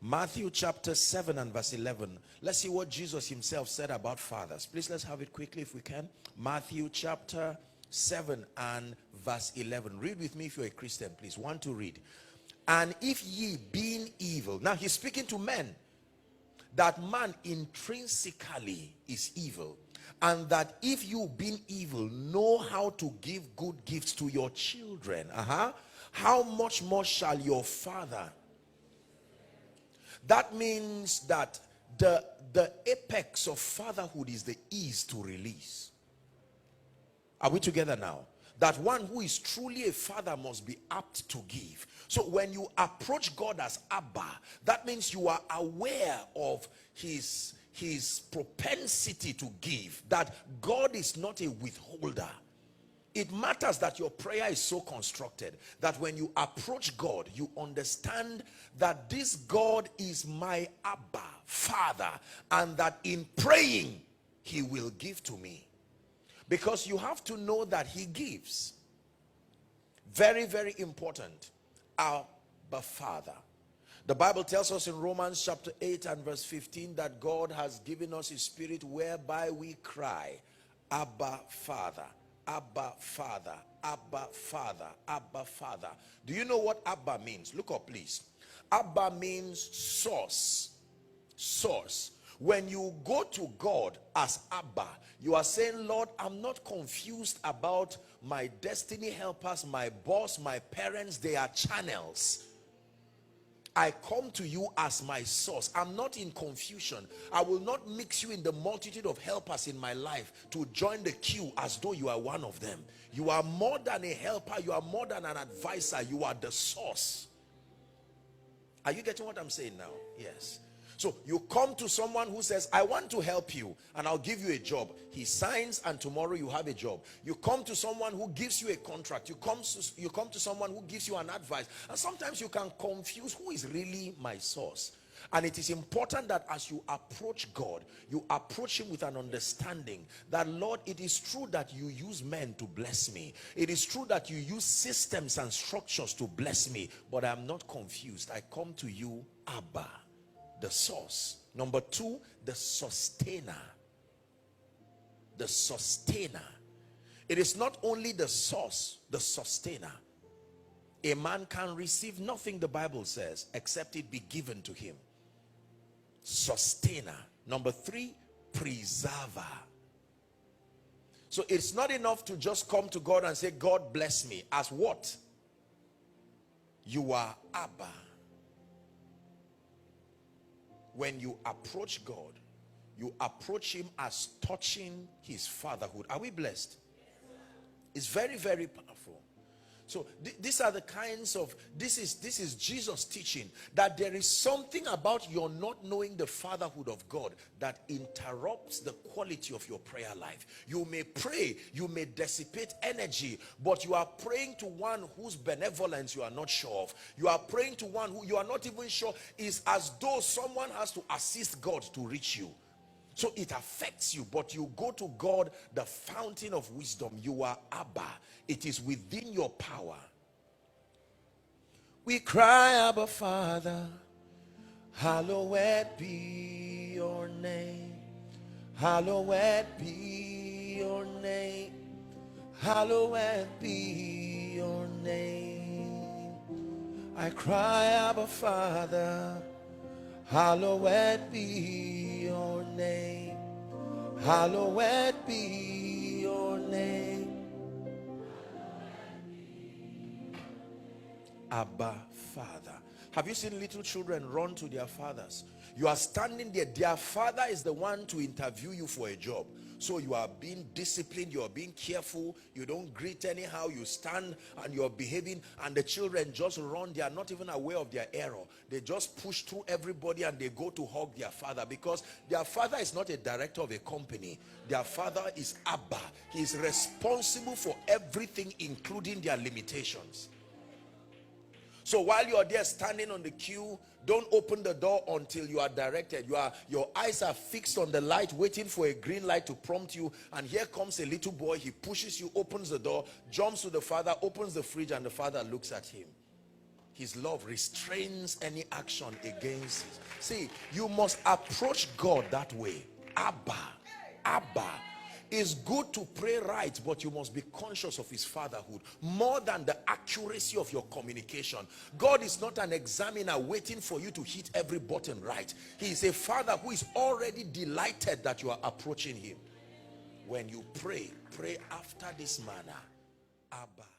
Matthew chapter 7 and verse 11. Let's see what Jesus himself said about fathers. Please, let's have it quickly if we can. Matthew chapter 7 and verse 11. Read with me if you're a Christian, please. Want to read. And if ye being evil. Now he's speaking to men. That man intrinsically is evil. And that if you being evil know how to give good gifts to your children. How much more shall your Father? That means that the apex of fatherhood is the ease to release. Are we together now? That one who is truly a father must be apt to give. So when you approach God as Abba, that means you are aware of his propensity to give. That God is not a withholder. It matters that your prayer is so constructed that when you approach God, you understand that this God is my Abba, Father, and that in praying, he will give to me. Because you have to know that he gives. Very, very important. Abba, Father. The Bible tells us in Romans chapter 8 and verse 15 that God has given us his spirit whereby we cry, Abba, Father. Abba, Father, Abba, Father, Abba, Father. Do you know what Abba means? Look up, please. Abba means source. Source. When you go to God as Abba, you are saying, Lord, I'm not confused about my destiny helpers, my boss, my parents. They are channels. I come to you as my source. I'm not in confusion. I will not mix you in the multitude of helpers in my life to join the queue as though you are one of them. You are more than a helper. You are more than an advisor. You are the source. Are you getting what I'm saying now? Yes. So you come to someone who says, I want to help you and I'll give you a job. He signs and tomorrow you have a job. You come to someone who gives you a contract. You come to someone who gives you an advice. And sometimes you can confuse who is really my source. And it is important that as you approach God, you approach him with an understanding that, Lord, it is true that you use men to bless me. It is true that you use systems and structures to bless me. But I am not confused. I come to you, Abba, the source. Number two, the sustainer. The sustainer. It is not only the source, the sustainer. A man can receive nothing, the Bible says, except it be given to him. Sustainer. Number three, preserver. So it's not enough to just come to God and say, God bless me. As what? You are Abba. When you approach God, you approach him as touching his fatherhood. Are we blessed? It's very, very powerful. So these are the kinds of, this is Jesus teaching that there is something about your not knowing the fatherhood of God that interrupts the quality of your prayer life. You may pray, you may dissipate energy, but you are praying to one whose benevolence you are not sure of. You are praying to one who you are not even sure. Is as though someone has to assist God to reach you. So it affects you, but you go to God, the fountain of wisdom. You are Abba. It is within your power. We cry, Abba, Father, hallowed be your name. Hallowed be your name. Hallowed be your name. I cry, Abba, Father, hallowed be your name. Hallowed be your name. Abba, Father. Have you seen little children run to their fathers? You are standing there. Their father is the one to interview you for a job. So you are being disciplined. You are being careful. You don't greet anyhow. You stand and you are behaving. And the children just run. They are not even aware of their error. They just push through everybody and they go to hug their father. Because their father is not a director of a company. Their father is Abba. He is responsible for everything, including their limitations. So while you are there standing on the queue, don't open the door until you are directed. Your eyes are fixed on the light, waiting for a green light to prompt you. And here comes a little boy. He pushes you, opens the door, jumps to the father, opens the fridge, and the father looks at him. His love restrains any action against it. See, you must approach God that way. Abba, Abba. It's good to pray right, but you must be conscious of his fatherhood more than the accuracy of your communication. God is not an examiner waiting for you to hit every button right. He is a father who is already delighted that you are approaching him. When you pray, pray after this manner. Abba.